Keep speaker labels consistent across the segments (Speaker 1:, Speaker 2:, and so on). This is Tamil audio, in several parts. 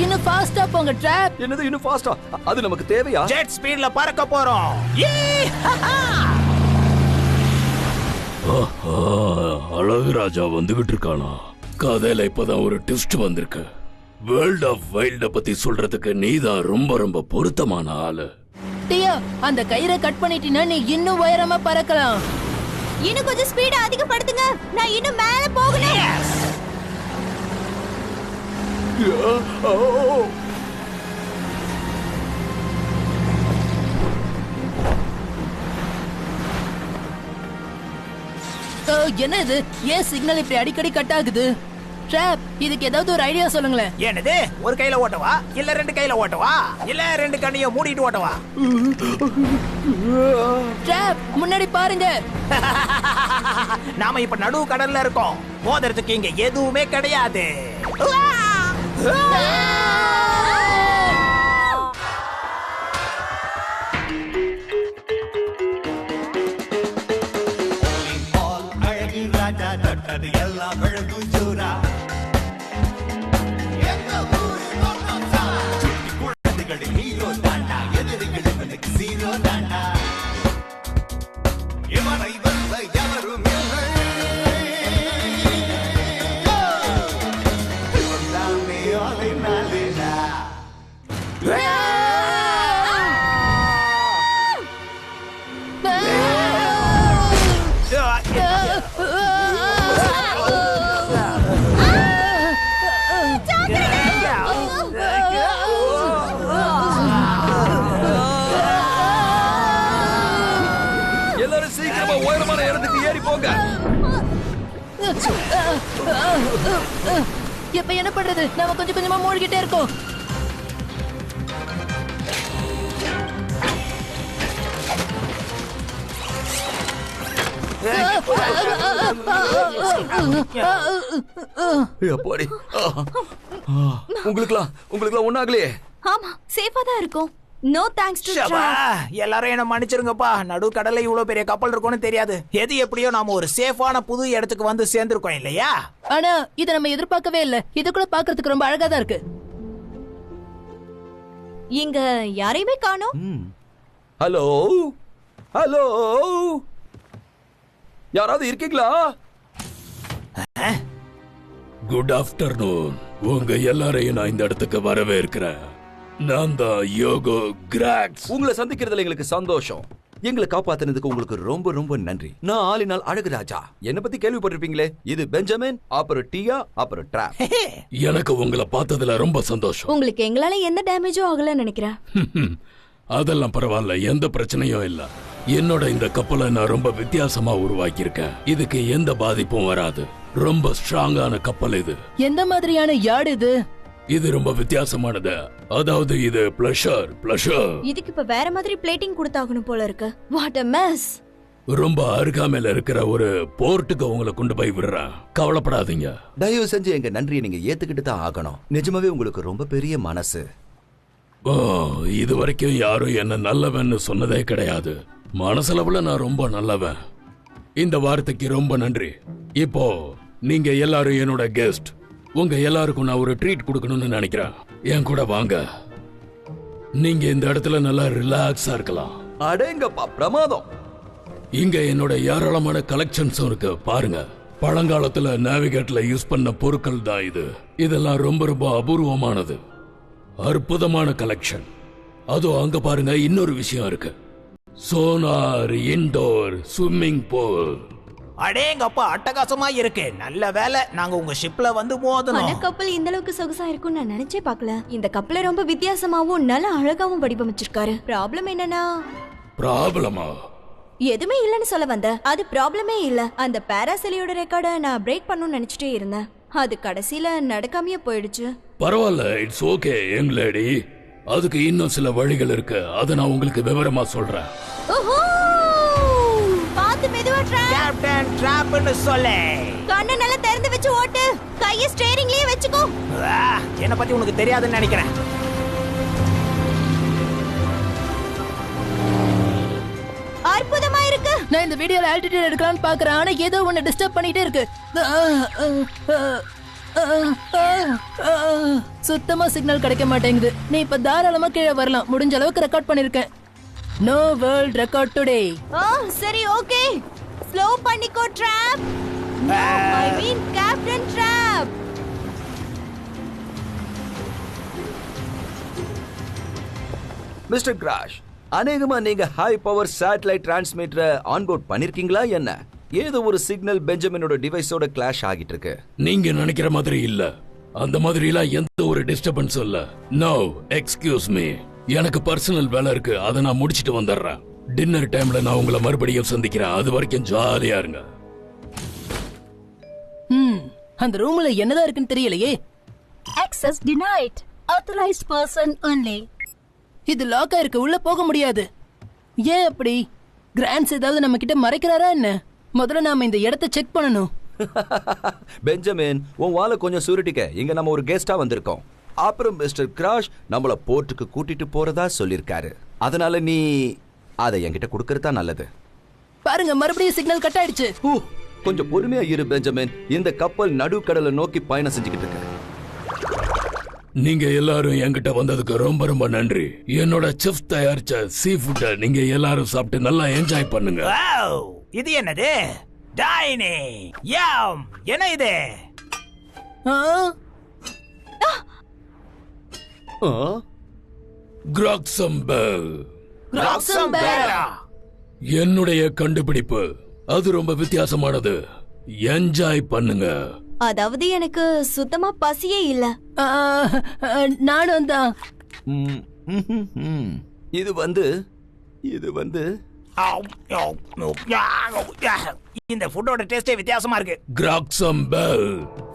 Speaker 1: இன்னும் ஃபாஸ்டா போங்க ட்ராப்.
Speaker 2: என்னது இன்னும் ஃபாஸ்டா? அது நமக்கு தேவையா?
Speaker 3: ஜெட் ஸ்பீட்ல பறக்க போறோம்.
Speaker 4: அழகு ராஜா வந்துகிட்டு இருக்கானா? கதையில இப்பதான் ஒரு ட்விஸ்ட் வந்திருக்கு. வேர்ல்ட் ஆஃப் வைல்ட பத்தி சொல்றதுக்கு நீதான் ரொம்ப ரொம்ப பொருத்தமான ஆளு.
Speaker 1: டியா, அந்த கயிறை கட் பண்ணிட்டீனா நீ இன்னும் உயரமா பறக்கலாம்.
Speaker 5: இன்னும் கொஞ்சம் ஸ்பீட அதிகப்படுத்துங்க, நான் இன்னும் மேல போகணும்.
Speaker 1: என்ன இது? ஏன் சிக்னல் இப்படி அடிக்கடி கட் ஆகுது? ட்ராப், இதுக்கு ஏதாவது ஒரு ஐடியா சொல்லுங்களேன்.
Speaker 3: என்னது? ஒரு கையில ஓட்டவா இல்ல ரெண்டு கையில ஓட்டவா இல்ல ரெண்டு கண்ணையும் மூடிட்டு ஓட்டவா?
Speaker 1: ட்ராப், முன்னாடி பாருங்க.
Speaker 3: நாம இப்ப நடு கடல்ல இருக்கோம். மோதிரத்துக்கு இங்க எதுவுமே கிடையாது.
Speaker 2: எல்லாரும் சீக்கிரமா உயரமான இடத்துக்கு ஏறி போங்க.
Speaker 1: இப்ப என்ன பண்றது? நாம கொஞ்சம் கொஞ்சமா மூழ்கிட்டே இருக்கோம்.
Speaker 2: அப்பாடி, உங்களுக்குலாம் ஒண்ணாகலையே?
Speaker 5: ஆமா, சேஃபா தான் இருக்கும். No thanks to drop.
Speaker 3: எல்லாரும் என்ன மன்னிச்சிருங்கப்பா. நடு கடல்ல இவ்வளவு பெரிய கப்பல் இருக்கும்னு தெரியாது. எது எப்படியோ நாம ஒரு சேஃபான புது இடத்துக்கு வந்து சேர்ந்திருக்கோம் இல்லையா?
Speaker 1: ஆனா இத நம்ம எதிர்பார்க்கவே இல்ல. இது கூட பாக்குறதுக்கு ரொம்ப அழகா தான் இருக்கு.
Speaker 5: இங்க யாரையுமே காணோம்.
Speaker 2: ஹலோ ஹலோ, யாராவது இருக்கீங்களா?
Speaker 4: Good afternoon. உங்க எல்லாரையும் நான் இந்த இடத்துக்கு வரவேற்கிறேன். நான் தான் யோகோ கிராக்ஸ்.
Speaker 2: உங்களை சந்திக்கிறதுல எங்களுக்கு சந்தோஷம். எங்களை காப்பாத்தினதுக்கு உங்களுக்கு ரொம்ப ரொம்ப நன்றி. நான் ஆளினால் அழகு ராஜா. என்ன பத்தி கேள்விப்பட்டிருப்பீங்களே. இது பெஞ்சமின், அப்புறம் டியா, அப்புறம் ட்ராப்.
Speaker 4: எனக்கு உங்களை பார்த்ததுல ரொம்ப சந்தோஷம்.
Speaker 5: உங்களுக்கு எங்களால எந்த டேமேஜும் ஆகல நினைக்கிறேன்.
Speaker 4: அதெல்லாம் பரவாயில்ல, எந்த பிரச்சனையும் இல்ல. என்னோட இந்த கப்பலை நான் ரொம்ப வித்தியாசமா உருவாக்கியிருக்கேன். இதுக்கு எந்த பாதிப்பும் வராது. ரொம்ப ஸ்ட்ராங்கான கப்பல் இது.
Speaker 1: எந்த மாதிரியான யார்டு இது?
Speaker 4: இது ரொம்ப வித்தியாசமானது. அதாவது இது பிளஷர்.
Speaker 5: இதுக்கு இப்ப வேற மாதிரி பிளேட்டிங் கொடுத்தாகணும் போல இருக்கு. What a mess.
Speaker 4: ரொம்ப அருகாமையில இருக்கிற ஒரு போர்ட்டுக்கு உங்களை கொண்டு போய் விடுறேன். கவலைப்படாதீங்க.
Speaker 2: தயவு செஞ்சு எங்க நன்றியை நீங்க ஏத்துக்கிட்டு தான் ஆகணும். நிஜமாவே உங்களுக்கு ரொம்ப பெரிய மனசு.
Speaker 4: இது வரைக்கும் யாரும் என்ன நல்லவன்னு சொன்னதே கிடையாது. மனசளவுல நான் ரொம்ப நல்லவன். இந்த வார்த்தைக்கு ரொம்ப நன்றி. இப்போ நீங்க எல்லாரும் என்னோட கெஸ்ட். உங்க எல்லாருக்கும் நான் ஒரு ட்ரீட் கொடுக்கணும்னு நினைக்கிறேன். என் கூட வாங்க. நீங்க இந்த இடத்துல நல்லா ரிலாக்ஸா இருக்கலாம்.
Speaker 2: அடேங்கப்பா, பிரமாதம்.
Speaker 4: இங்க என்னோட ஏராளமான கலெக்ஷன்ஸும் இருக்கு. பாருங்க, பழங்காலத்துல நேவிகேட்ல யூஸ் பண்ண பொருட்கள் தான் இது. இதெல்லாம் ரொம்ப ரொம்ப அபூர்வமானது. அற்புதமான கலெக்ஷன். அதுவும் அங்க பாருங்க, இன்னொரு விஷயம் இருக்கு. Sonar, indoor swimming pool.
Speaker 3: அடேங்கப்பா, அட்டகாசமா இருக்கு. நல்ல வேலை நாங்க உங்க ஷிப்ல வந்து மோதணும்.
Speaker 5: அந்த கப்பல் இந்த அளவுக்கு சொகுசா இருக்கும்னு நான் நினைச்சே பார்க்கல. இந்த கப்பலை ரொம்ப வித்தியாசமாவும் நல்ல அழகாவும் வடிவமைச்சிருக்காரு. ப்ராப்ளம் என்னன்னா?
Speaker 4: ப்ராப்ளமா?
Speaker 5: எதுவுமே இல்லன்னு சொல்ல வந்த. அது ப்ராப்ளமே இல்ல. அந்த பாராசெலியோட ரெக்கார்டை நான் பிரேக் பண்ணணும்னு நினைச்சிட்டே இருந்தேன். அது கடைசியில நடக்காமையே போயிடுச்சு.
Speaker 4: பரவாயில்ல, இட்ஸ் ஓகே யங் லேடி. அதுக்கு இன்னும் சில வழிகள் இருக்கு. அதை நான் உங்களுக்கு விவரமா சொல்றேன்.
Speaker 5: ஓஹோ, பாத்து மெதுவா ட்ராப்.
Speaker 3: கேப்டன் ட்ராப்னு சொல்லே.
Speaker 5: கண்ணை நல்லா திறந்து வச்சு ஓட்டு. கையை ஸ்டீரிங்லயே வெச்சுக்கோ.
Speaker 3: என்ன பத்தி உனக்கு தெரியாதுன்னு நினைக்கிறேன்.
Speaker 5: அற்புதமா இருக்கு.
Speaker 1: நான் இந்த வீடியோல ஆல்டிட்யூட் எடுக்கலாம்னு பாக்குறேன். ஆனா ஏதோ ஒன்னு டிஸ்டர்ப் பண்ணிட்டே இருக்கு. சுத்தமா சிக்னல் கிடைக்க மாட்டேங்குது. நீ இப்ப தாராளமா கீழே வரலாம். முடிஞ்ச அளவுக்கு ரெக்கார்ட் பண்ணிருக்கேன். No world record today.
Speaker 5: சரி ஓகே. ஸ்லோ பண்ணிக்கோ drop. I mean captain drop.
Speaker 2: Mister crash, அநேகமா நீங்க ஹை பவர் சேட்டலைட் டிரான்ஸ்மிட்டரை ஆன்போர்ட் பண்ணிருக்கீங்களா என்ன? ஏதோ ஒரு சிக்னல் பெஞ்சமினோட டிவைஸோட கிளாஷ் ஆகிட்டு இருக்கு.
Speaker 4: நீங்க நினைக்கிற மாதிரி இல்ல. அந்த மாதிரி எல்லாம் எந்த ஒரு டிஸ்டர்பன்ஸ் இல்ல. நோ எக்ஸ்கியூஸ் மீ, எனக்கு பர்சனல் வேலை இருக்கு. அதை நான் முடிச்சிட்டு வந்துடுறேன். டின்னர் டைம்ல நான் உங்களை மறுபடியும் சந்திக்கிறேன். அது வரைக்கும் ஜாலியா இருங்க.
Speaker 1: அந்த ரூம்ல என்னதான் இருக்குன்னு தெரியலையே.
Speaker 6: Access denied. Authorized person only.
Speaker 1: இது லாக்கா இருக்கு. உள்ள போக முடியாது. ஏன் அப்படி? கிராண்ட்ஸ் ஏதாவது நம்ம கிட்ட மறைக்கிறாரா என்ன? முதல்ல நாம இந்த இடத்தை செக் பண்ணணும்.
Speaker 2: பெஞ்சமின், உன் வாழை கொஞ்சம் சுருட்டிக்க. இங்க நம்ம ஒரு கெஸ்டா வந்திருக்கோம். அப்புறம் மிஸ்டர் கிராஷ் நம்மள போர்ட்டுக்கு கூட்டிட்டு போறதா சொல்லிருக்காரு. அதனால நீ அதை என்கிட்ட கொடுக்கறதா நல்லது.
Speaker 1: பாருங்க, மறுபடியும் சிக்னல் கட் ஆயிடுச்சு.
Speaker 2: கொஞ்சம் பொறுமையா இரு பெஞ்சமின். இந்த கப்பல் நடுக்கடலை நோக்கி பயணம் செஞ்சுக்கிட்டு இருக்கு.
Speaker 4: நீங்க எல்லாரும் என்கிட்ட வந்ததுக்கு ரொம்ப ரொம்ப நன்றி. என்னோட செஃப் தயாரிச்ச சீ ஃபுட்டை நீங்க எல்லாரும் சாப்பிட்டு நல்லா என்ஜாய் பண்ணுங்க.
Speaker 3: வாவ், இது என்னது? டைனிங் யம். என்ன இது?
Speaker 4: கிராக்சம்பெல்.
Speaker 3: ராக்சம்பேரா.
Speaker 4: என்னுடைய கண்டுபிடிப்பு. அது ரொம்ப வித்தியாசமானது. என்ஜாய் பண்ணுங்க.
Speaker 5: அதாவது எனக்கு சுத்தமா பசியே இல்ல.
Speaker 1: நானும் தான்.
Speaker 2: இது வந்து
Speaker 3: இந்த ஃபுட்டோட டேஸ்டே வித்தியாசமா இருக்கு.
Speaker 4: கிராக்சம்பெல்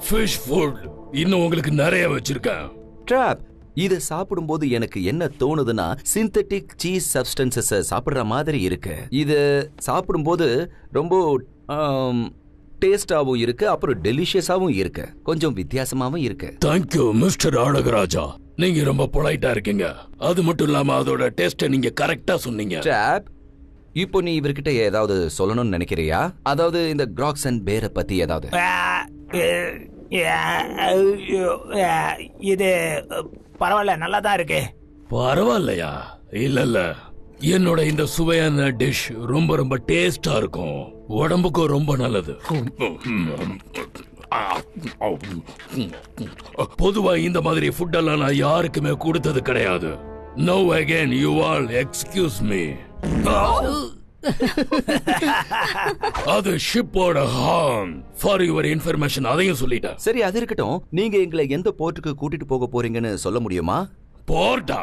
Speaker 4: ஃபிஷ் ஃபுட். இன்னும் உங்களுக்கு நிறைய வச்சிருக்கேன்.
Speaker 2: ட்ராப். இத சாப்பிடும்போது எனக்கு என்ன தோணுதுன்னா, சிந்தட்டிக் சீஸ் சப்ஸ்டன்சஸ் சாப்பிடுற மாதிரி இருக்கு. இது சாப்பிடும்போது ரொம்ப டேஸ்டாவும் இருக்கு, அப்புறம் டெலிஷியஸாவும் இருக்கு, கொஞ்சம் வித்தியாசமாவும் இருக்கு.
Speaker 4: Thank you mister Azhagaraja. நீங்க ரொம்ப பொலைட்டா இருக்கீங்க. அது மட்டும் இல்லாம அதோட டேஸ்ட நீங்க கரெக்டா சொன்னீங்க.
Speaker 2: ட்ராப், இப்போ நீ இவர்கிட்ட ஏதாவது சொல்லணும்னு நினைக்கிறியா? அதாவது இந்த கிராக்ஸ் அண்ட் பேரை பத்தி ஏதாவது?
Speaker 3: இது பரவாயில்ல, நல்லா தான் இருக்கு.
Speaker 4: பரவாயில்லையா? இல்ல இல்ல, என்னோட இந்த சுவையான டிஷ் ரொம்ப ரொம்ப டேஸ்டா இருக்கும். உடம்புக்கும் ரொம்ப நல்லது. பொதுவா இந்த மாதிரி ஃபுட் எல்லாம் நான் யாருக்குமே கொடுத்தது கிடையாது. No again you all excuse me. அது ஷிப்போட ஹார்ன். ஃபார் யுவர் இன்ஃபர்மேஷன் அதையும் சொல்லிட்டேன்.
Speaker 2: சரி, அது இருக்கட்டும். நீங்க எங்களை எந்த போர்ட்டுக்கு கூட்டிட்டு போக போறீங்கன்னு சொல்ல முடியுமா?
Speaker 4: போர்ட்டா?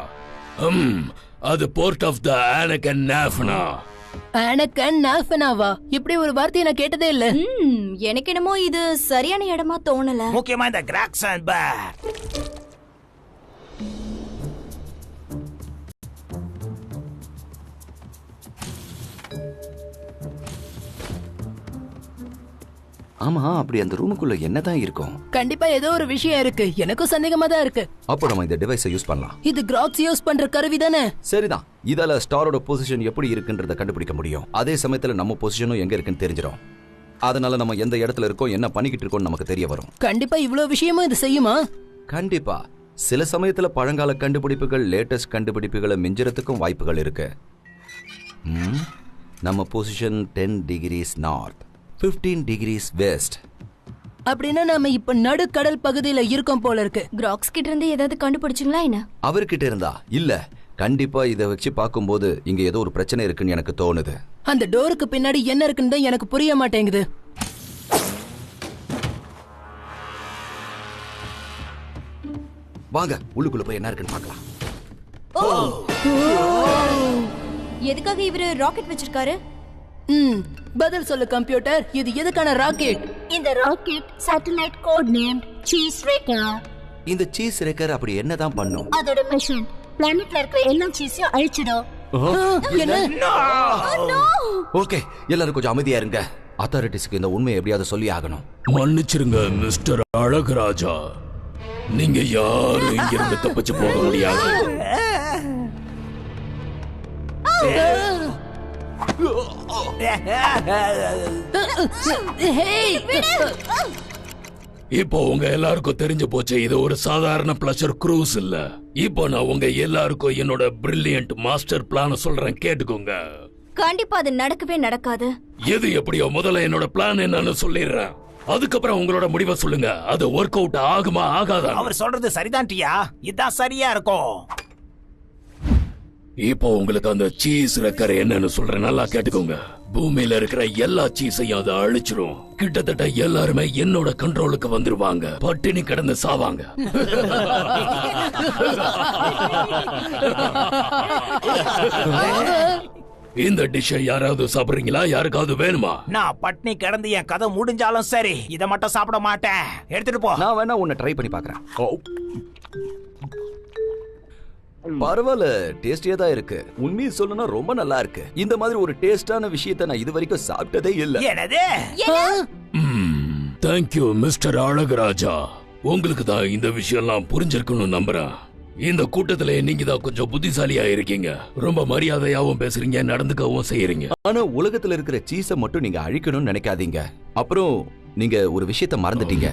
Speaker 4: அது போர்ட் ஆஃப் த ஆனகன் நாஃபனா.
Speaker 1: ஆனகன் நாஃபனாவா? இப்படி ஒரு வார்த்தையை நான் கேட்டதே இல்ல.
Speaker 5: எனக்கு என்னமோ இது சரியான இடமா தோணல.
Speaker 3: முக்கியமா இந்த கிராக்சன்பேர்.
Speaker 2: ஆமா, அப்படி அந்த ரூமுக்குள்ள என்னதான் இருக்கும்?
Speaker 1: கண்டிப்பா ஏதோ ஒரு விஷயம் இருக்கு. எனக்கும் சந்தேகமா தான் இருக்கு.
Speaker 2: அப்போ நம்ம இந்த டிவைஸை யூஸ் பண்ணலாம்.
Speaker 1: இது கிராக்ஸ் யூஸ் பண்ற கருவி தானே?
Speaker 2: சரிதான். இதால ஸ்டாரோட பொசிஷன் எப்படி இருக்குன்றத கண்டுபிடிக்க முடியும். அதே சமயத்துல நம்ம பொசிஷனும் எங்க இருக்குன்னு தெரிஞ்சிடும். அதனால நம்ம எந்த இடத்துல இருக்கோம், என்ன பண்ணிக்கிட்டு இருக்கோம் நமக்கு தெரிய வரும்.
Speaker 1: கண்டிப்பா இவ்வளவு விஷயமும் இது செய்யுமா?
Speaker 2: கண்டிப்பா. சில சமயத்துல பழங்கால கண்டுபிடிப்புகள் லேட்டஸ்ட் கண்டுபிடிப்புகளை மிஞ்சறதுக்கும் வாய்ப்புகள் இருக்கு. நம்ம position 10 degrees north, 15 degrees west.
Speaker 1: அப்படின்னா நாம இப்ப நடுக்கடல் பகுதியில இருக்கோம் போல இருக்கு.
Speaker 5: கிராக்ஸ் கிட்ட இருந்து ஏதாவது கண்டுபிடிச்சிங்களா என்ன?
Speaker 2: அவர்கிட்ட இருந்தா இல்ல. கண்டிப்பா இதை வச்சு பார்க்கும்போது இங்க ஏதோ ஒரு பிரச்சனை இருக்குன்னு எனக்கு தோணுது.
Speaker 1: அந்த டோருக்கு பின்னாடி என்ன இருக்குன்னு தான் எனக்கு புரிய மாட்டேங்குது.
Speaker 2: வாங்க உள்ளுக்குள்ள போய் என்ன இருக்குன்னு பார்க்கலாம்.
Speaker 5: எதுக்காக இவரு ராக்கெட் வச்சிருக்காரு?
Speaker 1: பதில் சொல்லு கம்ப்யூட்டர். இது எதுக்கான ராக்கெட்?
Speaker 6: இந்த rocket satellite code named cheese wrecker.
Speaker 2: இந்த சீஸ் ரேக்கர் அப்படி என்னதான் பண்ணும்?
Speaker 6: அதோட மிஷன் பிளானட்ல இருக்கிற எல்லா சீஸையும் அழிச்சிடும்.
Speaker 1: என்ன?
Speaker 2: ஓகே, எல்லாரும் கொஞ்சம் அமைதியா இருங்க. அத்தாரிட்டிஸ்க்கு இந்த உண்மையை எப்படியாவது சொல்லி ஆகணும்.
Speaker 4: மன்னிச்சிருங்க மிஸ்டர் அழகராஜா. நீங்க யாரும் இங்கிருந்து தப்பிச்சு போக முடியாது. இப்போ உங்க எல்லாருக்கும் தெரிஞ்சு போச்சு, இது ஒரு சாதாரண பிளஷர் க்ரூஸ் இல்ல. இப்போ நான் உங்க எல்லாருக்கும் என்னோட பிரில்லியன்ட் மாஸ்டர் பிளான சொல்றேன், கேட்டுக்கோங்க.
Speaker 5: கண்டிப்பா அது நடக்கவே நடக்காது.
Speaker 4: எது எப்படியோ முதல்ல என்னோட பிளான் என்னன்னு சொல்லிடுறேன். அதுக்கப்புறம் உங்களோட முடிவை சொல்லுங்க. அது ஒர்க் அவுட் ஆகுமா ஆகாதா?
Speaker 3: அவர் சொல்றது சரிதான் டியா, இதான் சரியா இருக்கும்.
Speaker 4: இப்போ உங்களுக்கு அந்த சீஸ் ரெக்கர் என்னன்னு சொல்றேன், நல்லா கேட்டுக்கோங்க. பூமியில இருக்கிற எல்லா சீஸையும் அதை அழிச்சிரும். கிட்டத்தட்ட எல்லாருமே என்னோட கண்ட்ரோலுக்கு வந்துருவாங்க, பட்டினி கிடந்து சாவாங்க. இந்த டிஷ்ஷை யாராவது சாப்பிடுறீங்களா? யாருக்காவது வேணுமா?
Speaker 3: நான் பட்னி கிடந்து என் கதை முடிஞ்சாலும் சரி, இதை மட்டும் சாப்பிட மாட்டேன். எடுத்துட்டு போ.
Speaker 2: நான் வேணா உன்னை ட்ரை பண்ணி பார்க்கறேன். பரவாயில்ல, டேஸ்டியா தான் இருக்கு. உண்மையை சொல்லணும்னா ரொம்ப நல்லா இருக்கு. இந்த மாதிரி ஒரு டேஸ்டான விஷயத்தை நான் இது வரைக்கும் சாப்பிட்டதே இல்ல.
Speaker 3: என்னது?
Speaker 4: Thank you mister Azhagaraja. உங்களுக்கு தான் இந்த விஷயம்லாம் புரிஞ்சிருக்கணும்னு நம்புறேன். இந்த கூட்டத்துல நீங்க தான் கொஞ்சம் புத்திசாலியா இருக்கீங்க. ரொம்ப மரியாதையாவும் பேசுறீங்க, நடந்துக்கவும் செய்யறீங்க.
Speaker 2: ஆனா உலகத்துல இருக்கிற சீஸை மட்டும் நீங்க அழிக்கணும்னு நினைக்காதீங்க. அப்புறம் நீங்க ஒரு விஷயத்தை மறந்துட்டீங்க.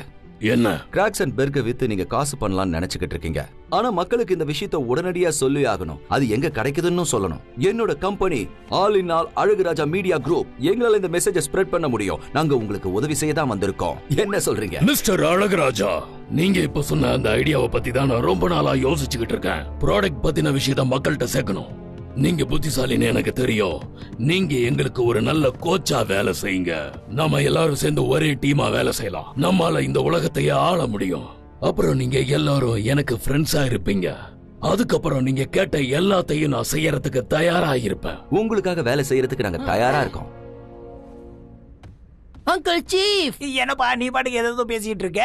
Speaker 4: என்ன?
Speaker 2: கிராக்ஸ் அண்ட் பெர்கை வித்து நீங்க காசு பண்ணலாம்னு நினைச்சுக்கிட்டு இருக்கீங்க. ஆனா மக்களுக்கு இந்த விஷயத்தை உடனடியா சொல்லி ஆகணும். அது எங்க கிடைக்குதுன்னு சொல்லணும். என்னோட company all in all Alaguraja media group, எங்களால இந்த மெசேஜை ஸ்ப்ரெட் பண்ண முடியும். நாங்க உங்களுக்கு உதவி செய்ய தான் வந்திருக்கோம். என்ன சொல்றீங்க
Speaker 4: மிஸ்டர் அழகராஜா? நீங்க இப்ப சொன்ன அந்த ஐடியாவை பத்தி தான் நான் ரொம்ப நாளா யோசிச்சுக்கிட்டு இருக்கேன். ப்ராடக்ட் பத்தின விஷயத்தை மக்கள்கிட்ட சேர்க்கணும். நீங்க புத்திசாலின்னு எனக்கு தெரியும். நீங்க எங்களுக்கு ஒரு நல்ல கோச்சா வேலை செய்யுங்க. நாம எல்லாரும் சேர்ந்து ஒரே டீமா வேலை செய்யலாம். நம்மால இந்த உலகத்தையே ஆள முடியும். அப்புறம் நீங்க எல்லாரும் எனக்கு ஃப்ரெண்ட்ஸா இருப்பீங்க. அதுக்கப்புறம் நீங்க கேட்ட எல்லாத்தையும் நான் செய்யறதுக்கு தயாரா இருப்பேன்.
Speaker 2: உங்களுக்காக வேலை செய்யறதுக்கு நாங்க தயாரா இருக்கோம்.
Speaker 1: அங்கிள் சீஃப்,
Speaker 3: என்னப்பா நீ பாட்டுக்கு ஏதோ பேசிட்டு இருக்க?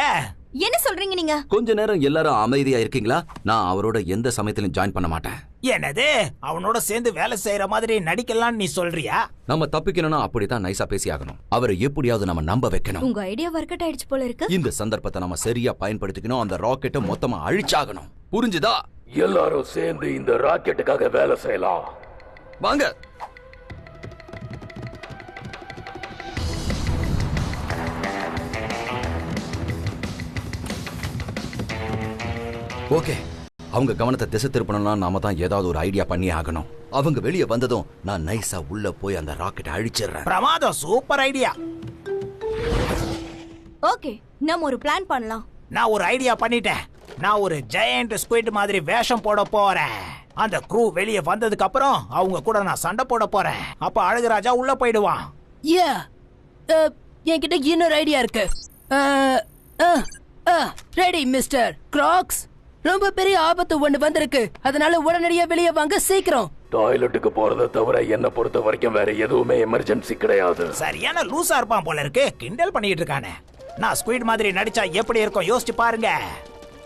Speaker 5: என்ன சொல்றீங்க நீங்க?
Speaker 2: கொஞ்ச நேரம் எல்லாரும் அமைதியா இருக்கீங்களா? நான் அவரோட எந்த சமயத்திலும் ஜாயின் பண்ண மாட்டேன்.
Speaker 3: என்னது? அவனோட சேர்ந்து வேலை செய்யற மாதிரி நடிக்கலாம் நீ சொல்றியா?
Speaker 2: நம்ம தப்பிக்கணும்னா அப்படித்தான் நைஸா பேசி ஆகணும். அவரை எப்படியாவது நம்ம நம்ப வைக்கணும்.
Speaker 5: உங்க ஐடியா ஒர்க் அவுட் ஆயிடுச்சு போல இருக்கு.
Speaker 2: இந்த சந்தர்ப்பத்தை நம்ம சரியா பயன்படுத்திக்கணும். அந்த ராக்கெட்டை மொத்தமா அழிச்சாகணும். புரிஞ்சுதா?
Speaker 4: எல்லாரும் சேர்ந்து இந்த ராக்கெட்டுக்காக வேலை செய்யலாம்.
Speaker 2: வாங்க. ஓகே, அவங்க கவனத்தை திசை திருப்பணும்னா நாம தான் ஏதாவது ஒரு ஐடியா பண்ணி ஆகணும். அவங்க வெளியே வந்ததும் நான் நைஸா உள்ள போய் அந்த ராக்கெட்டை அழிச்சிடுறேன்.
Speaker 3: பிரமாதம், சூப்பர் ஐடியா.
Speaker 5: ஓகே, நம்ம ஒரு பிளான் பண்ணலாம்.
Speaker 3: நான் ஒரு ஐடியா பண்ணிட்டேன். நான் ஒரு ஜெயண்ட் ஸ்குவிட் மாதிரி வேஷம் போட போறேன். அந்த க்ரூ வெளியே வந்ததுக்கு அப்புறம் அவங்க கூட நான் சண்டை போட போறேன். அப்ப அழகுராஜா உள்ள போயிடுவான்.
Speaker 1: யா, என்கிட்ட இன்னொரு ஐடியா இருக்கு. Ready mister Krax? ரொம்ப பெரிய ஆபத்து ஒண்ணு வந்திருக்கு. அதனால உடனடியா வெளியே வாங்க, சீக்கிரம்.
Speaker 4: டாய்லெட்டுக்கு போறதை தவிர என்ன பொறுத்த வரைக்கும் வேற எதுவுமே எமர்ஜென்சி கிடையாது.
Speaker 3: சரியான லூசா இருப்பான் போல இருக்கு. கிண்டல் பண்ணிட்டு இருக்கானே. நான் ஸ்குவிட் மாதிரி நடிச்சா எப்படி இருக்கும் யோசிச்சு பாருங்க.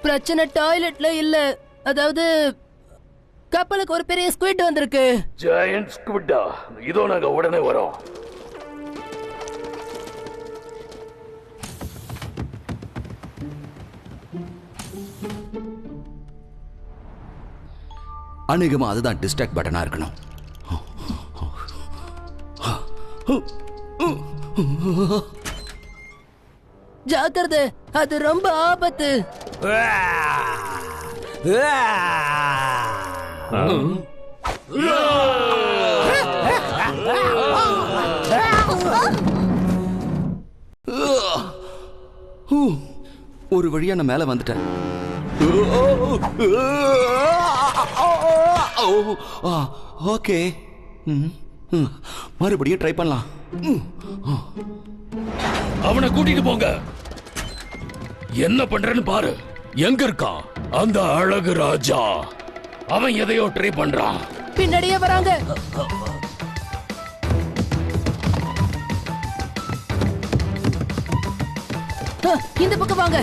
Speaker 1: பிரச்சனை டாய்லெட்ல இல்ல, அதாவது கப்பலுக்கு ஒரு பெரிய ஸ்குவிட் வந்திருக்கு.
Speaker 4: ஜெயண்ட் ஸ்குவிட்டா? இதோ நாங்க உடனே வரோம்.
Speaker 2: அநேகமா அதுதான் டிஸ்ட்ராக்ட் பட்டனா இருக்கணும்.
Speaker 1: ஜாக்கிரதை, அது ரொம்ப ஆபத்து.
Speaker 2: ஒரு வழியா நான் மேல வந்துட்டேன். ஓகே, மறுபடியும் ட்ரை பண்ணலாம்.
Speaker 4: அவனை கூட்டிட்டு போங்க. என்ன பண்றேன்னு பாரு. எங்க இருக்கான் அந்த அழகு ராஜா? அவன் எதையோ ட்ரை பண்றான்.
Speaker 1: பின்னாடியே வராங்க. இந்த பக்கம் வாங்க.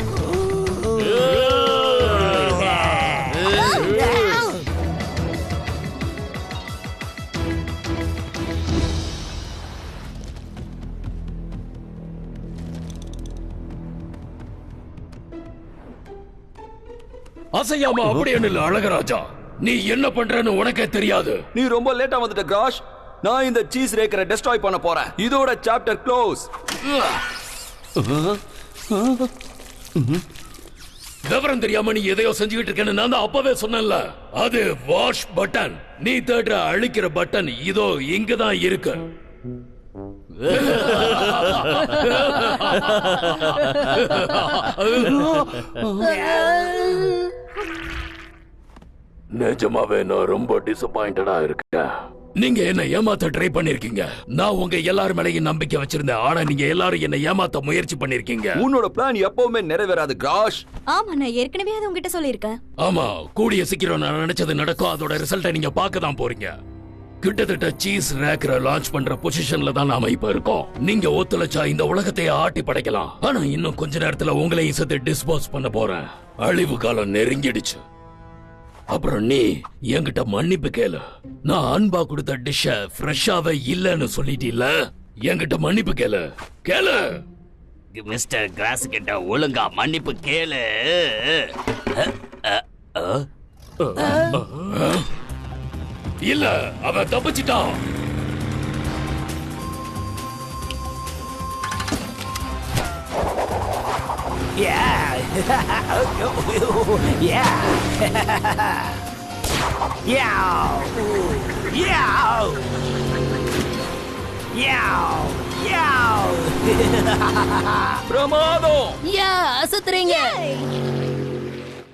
Speaker 4: அசையாம அப்படியே நில்லு அழகராஜா. நீ என்ன பண்றன்னு உனக்கே தெரியாது.
Speaker 2: நீ ரொம்ப லேட்டா வந்துட்ட கிராஷ். நான் இந்த சீஸ் ரேக்கரை டெஸ்ட்ராய் பண்ண போறேன். இதோட சாப்டர் க்ளோஸ்.
Speaker 4: விவரம் தெரியாம நீ எதையோ செஞ்சுக்கிட்டு இருக்கேன்னு நான் தான் அப்பவே சொன்னேன்ல. அது வாஷ் பட்டன். நீ தேடுற அழிக்கிற பட்டன் இதோ இங்கதான் இருக்கு. நிஜமாவே நான் ரொம்ப டிசப்பாயிண்டடா இருக்கேன். நீங்க என்ன ஏமாத்த ட்ரை பண்ணிருக்கீங்க. நான் உங்க எல்லாரும் மேலயும் நம்பிக்கை வச்சிருந்தேன். ஆனா நீங்க எல்லாரும் என்ன ஏமாத்த முயற்சி பண்ணிருக்கீங்க.
Speaker 2: உன்னோட பிளான் எப்பவுமே நிறைவேறாது கிராஷ்.
Speaker 5: ஆமா, நான் ஏற்கனவே அது உங்ககிட்ட சொல்லியிருக்கேன்.
Speaker 4: ஆமா, கூடிய சீக்கிரம் நான் நினைச்சது நடக்கும். அதோட ரிசல்ட்டை நீங்க பார்க்க தான் போறீங்க. கிட்டத்தட்ட சீஸ் ரேக்கரை லான்ச் பண்ற பொசிஷன்ல தான் நாம இப்ப இருக்கோம். நீங்க ஒத்துழைச்சா இந்த உலகத்தையே ஆட்டி படைக்கலாம். ஆனா இன்னும் கொஞ்ச நேரத்துல உங்களையும் சேர்த்து டிஸ்போஸ் பண்ண போறேன். அழிவு காலம் நெருங்கிடுச்சு. அப்புறம் நீ என்கிட்ட மன்னிப்பு கேளு. நான் அன்பா கொடுத்த டிஷ்ஷ ஃப்ரெஷ்ஷாவே இல்லன்னு சொல்லிட்டீல்ல. என்கிட்ட மன்னிப்பு கேளு. கேளு
Speaker 7: மிஸ்டர் கிராஸ் கிட்ட ஒழுங்கா மன்னிப்பு கேளு.
Speaker 4: இல்ல, அவன் தப்பிச்சிட்டான்.
Speaker 3: Yeah. Yeah. Yeah. Yeah. Yeah.
Speaker 2: பிரமாதம்.
Speaker 1: யா அசத்துறீங்க.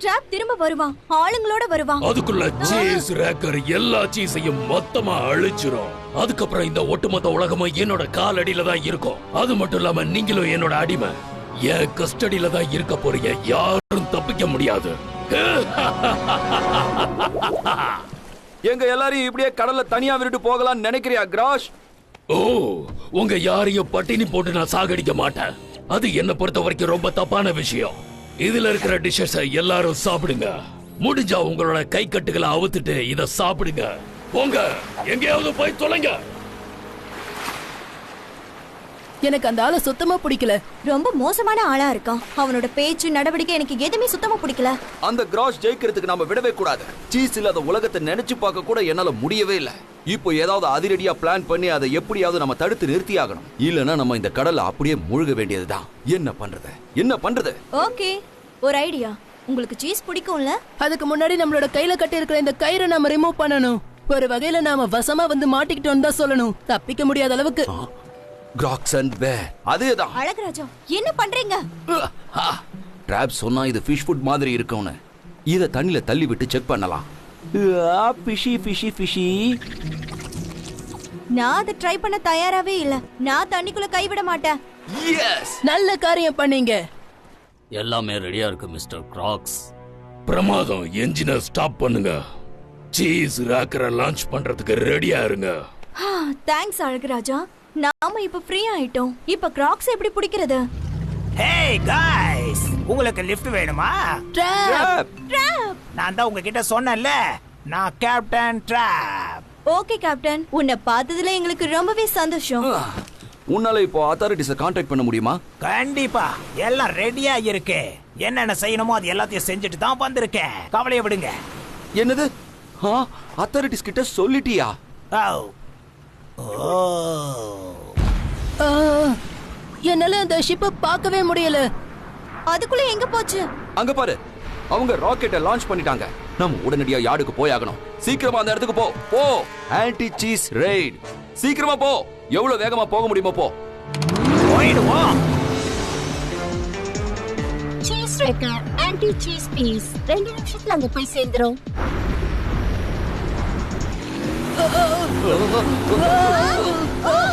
Speaker 5: ட்ராப் திரும்ப வருவான், ஆளுங்களோட வருவான்.
Speaker 4: அதுக்குள்ள சீஸ் ரேக்கர் எல்லா சீஸையும் மொத்தமா அழிச்சிரும். அதுக்கப்புறம் இந்த ஒட்டுமொத்த உலகமும் என்னோட காலடியில தான் இருக்கும். அது மட்டும் இல்லாம நீங்களும் என்னோட அடிமை. என் கஸ்டடியில தான் இருக்க போறீங்க. யாரும் தப்பிக்க முடியாது.
Speaker 2: எங்க எல்லாரையும் இப்படியே கடல்ல தனியா விட்டுட்டு போகலாம்னு நினைக்கிறியா கிராஷ்?
Speaker 4: ஓ, உங்க யாரையும் பட்டினி போட்டு நான் சாகடிக்க மாட்டேன். அது என்ன பொறுத்த வரைக்கும் ரொம்ப தப்பான விஷயம். இதுல இருக்கிற டிஷஸ் எல்லாரும் சாப்பிடுங்க. முடிஞ்சா உங்களோட கை கட்டுகளை அவுத்துட்டு இத சாப்பிடுங்க. போங்க, எங்கேயாவது போய் தொலைங்க.
Speaker 1: எனக்கு அந்த ஆளை சுத்தமா பிடிக்கல.
Speaker 5: ரொம்ப மோசமான ஆளா இருக்கான். அவனோட பேச்சு நடவடிக்கை எனக்கு எதுவுமே சுத்தமா பிடிக்கல.
Speaker 2: அந்த கிராஷ் ஜெயிக்கிறதுக்கு நாம விடவே கூடாது. சீஸ் இல்லாத உலகத்தை நினைச்சு பார்க்க கூட என்னால முடியவே இல்ல. இப்போ ஏதாவது அதிரடியா பிளான் பண்ணி அதை எப்படியாவது நம்ம தடுத்து நிறுத்தி ஆகணும். இல்லனா நம்ம இந்த கடல்ல அப்படியே மூழ்க வேண்டியதுதான். என்ன பண்றது?
Speaker 5: ஓகே, ஒரு ஐடியா. உங்களுக்கு சீஸ் பிடிக்கும்ல?
Speaker 1: அதுக்கு முன்னாடி நம்மளோட கையில கட்டி இருக்கிற இந்த கயிறை நாம ரிமூவ் பண்ணணும். ஒரு வகையில நாம வசமா வந்து மாட்டிக்கிட்டோம் தான் சொல்லணும். தப்பிக்க முடியாத அளவுக்கு.
Speaker 2: கிராக்ஸ் அண்ட் பேர் அதேதான்.
Speaker 5: அழகராஜா, என்ன பண்றீங்க?
Speaker 2: டிராப் சொன்னா இது ஃபிஷ் ஃபுட் மாதிரி இருக்கும்னு. இத தண்ணில தள்ளி விட்டு செக் பண்ணலாம். ஃபிஷி.
Speaker 5: நான் அதை ட்ரை பண்ண தயாராவே இல்ல. நான் தண்ணிக்குள்ள கைவிட மாட்டேன்.
Speaker 2: எஸ்,
Speaker 1: நல்ல காரியம் பண்ணீங்க.
Speaker 7: எல்லாமே ரெடியா இருக்கு மிஸ்டர் கிராக்ஸ்.
Speaker 4: பிரமாதம். என்ஜினை ஸ்டாப் பண்ணுங்க. சீஸ் ரேக்கரை லான்ச் பண்றதுக்கு ரெடியா இருங்க.
Speaker 5: தேங்க்ஸ் அழகராஜா. நாம இப்ப ஃப்ரீ ஆயிட்டோம். இப்ப கிராக்ஸ் எப்படி பிடிக்கிறது?
Speaker 3: Hey guys, உங்களுக்கு லிஃப்ட் வேணுமா?
Speaker 1: ட்ராப்.
Speaker 3: நான் தான் உங்ககிட்ட சொன்னேன்ல, நான் கேப்டன் ட்ராப்.
Speaker 5: ஓகே கேப்டன், உன்னை பார்த்ததுல எங்களுக்கு ரொம்பவே சந்தோஷம்.
Speaker 2: உன்னால இப்போ அத்தாரிட்டிஸை கான்டாக்ட் பண்ண முடியுமா?
Speaker 3: கண்டிப்பா, எல்லாம் ரெடியா இருக்கு. என்னென்ன செய்யணுமோ அது எல்லாத்தையும் செஞ்சுட்டு தான் வந்திருக்கேன். கவலையை விடுங்க.
Speaker 2: என்னது? அத்தாரிட்டிஸ் கிட்ட சொல்லிட்டியா?
Speaker 1: என்னால அந்த ஷிப்பை பார்க்கவே முடியல.
Speaker 5: அதுக்குள்ள எங்க போச்சு?
Speaker 2: அங்க பாரு, அவங்க ராக்கெட்டை லான்ச் பண்ணிட்டாங்க. நம்ம உடனடியா யார்டுக்கு போயாகணும். சீக்கிரமா அந்த இடத்துக்கு போ. Anti cheese raid. சீக்கிரமா போ. எவ்வளவு வேகமா போக முடியுமோ போ.
Speaker 3: போயிடுவோம்.
Speaker 6: Cheese wrecker anti cheese piece 2 நிமிஷத்துல அங்க போய் சேர்ந்துரும்.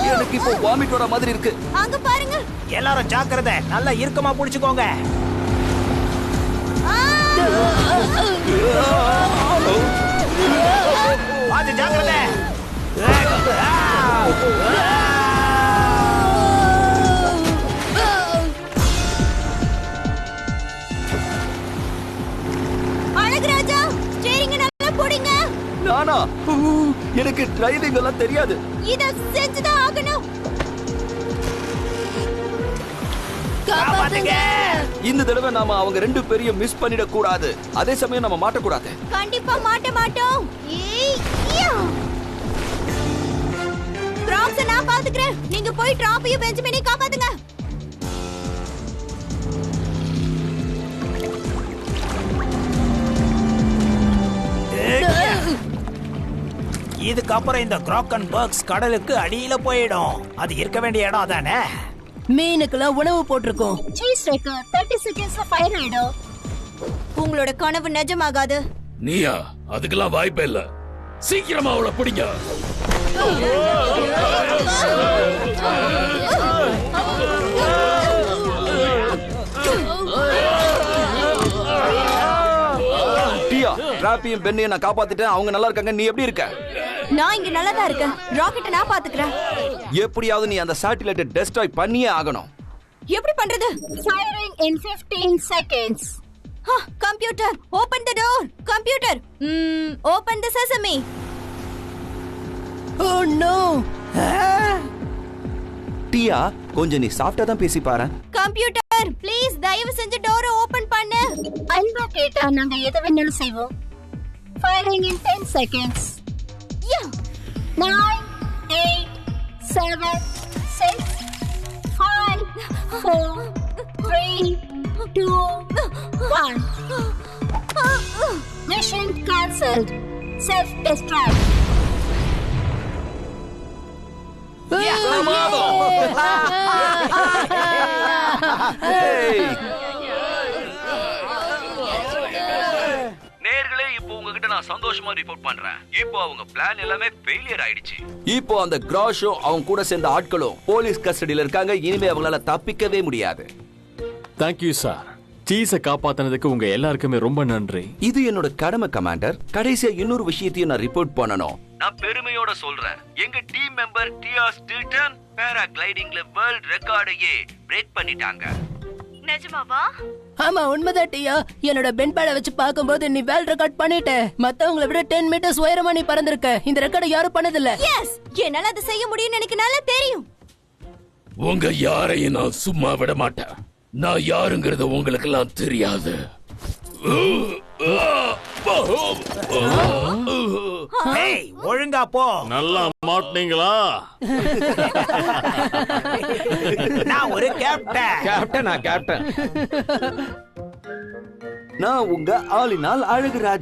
Speaker 2: எனக்கு இப்போ வாமிட் வர மாதிரி இருக்கு.
Speaker 5: அங்க பாருங்க.
Speaker 3: எல்லாரும் ஜாக்கிரதை, நல்லா இறுக்கமா புடிச்சுக்கோங்க. பாத்து ஜாக்கிரதை.
Speaker 5: அழகராஜா, ஸ்டீரிங் நல்லா போடுங்க.
Speaker 2: நானா? எனக்கு டிரைவிங் எல்லாம் தெரியாது.
Speaker 5: இத செஞ்சுதான் ஆகணும்.
Speaker 3: காப்பாத்துங்க.
Speaker 2: இந்த தடவை நாம அவங்க 2 பேரையும் மிஸ் பண்ணிட கூடாது. அதே சமயம் நம்ம மாட்ட கூடாது.
Speaker 5: கண்டிப்பா மாட்ட மாட்டோம். கிராக்ஸ் நான் பாத்துக்கிறேன். நீங்க போய் டிராப்பையும் பெஞ்சமினையும் காப்பாத்துங்க.
Speaker 3: இதுக்கப்புறம் இந்த கிராக்கன் பர்க்ஸ் கடலுக்கு அடியில போயிடும். அது இருக்க வேண்டிய இடம் அதானே?
Speaker 1: மீனுக்கெல்லாம் உணவு போட்டிருக்கோம்.
Speaker 6: சீஸ் ரேக்கர் 30 செகண்ட்ஸ்ல ஃபயர் ஆயிடும்.
Speaker 5: உங்களோட கனவு நிஜமாகாது.
Speaker 4: நீயா? அதுக்கெல்லாம் வாய்ப்பே இல்ல. சீக்கிரமா அவளை பிடிங்க.
Speaker 2: டியா, டிராப்பியும் பெண்ணையும் நான் காப்பாத்திட்டேன். அவங்க நல்லா இருக்காங்க. நீ எப்படி இருக்க?
Speaker 5: நான் இங்க நல்லா தான் இருக்கேன். ராக்கெட்டை நான் பாத்துக்கிறேன்.
Speaker 2: எப்படியாவது நீ அந்த சேட்டலைட்டை டெஸ்ட்ராய் பண்ணியே ஆகணும்.
Speaker 5: எப்படி பண்றது?
Speaker 6: Firing in 15 seconds.
Speaker 5: Computer, open the door. Computer, open the sesame.
Speaker 1: Oh no.
Speaker 2: Thea, கொஞ்சம் நீ சாஃப்ட்டா தான் பேசி பாரு.
Speaker 5: கம்ப்யூட்டர், ப்ளீஸ் தயவு செஞ்சு டோரை ஓபன் பண்ணு.
Speaker 6: அன்பா கேட்டா நாங்க எதை வேணாலும் செய்வோம். Firing in 10 seconds. 9, 8, 7, 6, 5, 4, 3, 2, 1. Mission cancelled. Self-destruct.
Speaker 2: நேர்களே, இப்போ உங்ககிட்ட நான் சந்தோஷமா ரிப்போர்ட் பண்றேன். இப்போ அவங்க பிளான் எல்லாமே ஃபெயிலியர் ஆயிடுச்சு. இப்போ அந்த கிராஷும் அவங்க கூட சேர்ந்த ஆட்களும் போலீஸ் கஸ்டடியில இருக்காங்க. இனிமே அவங்களால தப்பிக்கவே முடியாது.
Speaker 8: Thank you sir. சீஸை காப்பாத்தினதுக்கு உங்க எல்லாருக்குமே ரொம்ப நன்றி.
Speaker 2: இது என்னோட கடமை கமாண்டர். கடைசியா இன்னொரு விஷயத்தையும் நான் ரிப்போர்ட் பண்ணணும். நான் பெருமையோட சொல்றேன், எங்க டீம் மெம்பர் டியா ஸ்டில்டன் பேராகிளைடிங்ல வேர்ல்ட் ரெக்கார்டையே பிரேக் பண்ணிட்டாங்க.
Speaker 5: நிஜமாவா?
Speaker 1: ஆமா, உண்மைதான் டியா. என்னோட பென் பேட வச்சு பாக்கும்போது நீ வேர்ல்ட் ரெக்கார்ட் பண்ணிட்ட. மத்தவங்கள விட 10 மீட்டர்ஸ் உயரமா நீ பறந்திருக்க. இந்த ரெக்கார்டை யாரும் பண்ணதில்ல.
Speaker 5: எஸ், என்னால அதை செய்ய முடியும்னு எனக்கு நல்லா தெரியும்.
Speaker 4: உங்க யாரையும் நான் சும்மா விட மாட்டேன். நான் யாருங்கிறது உங்களுக்கு எல்லாம் தெரியாது.
Speaker 3: ஏய், ஒழுங்கா போ.
Speaker 8: நல்லா மாட்டீங்களா?
Speaker 3: நான் ஒரு கேப்டன்.
Speaker 2: நான் உங்க ஆளினால் அழகு ராஜா.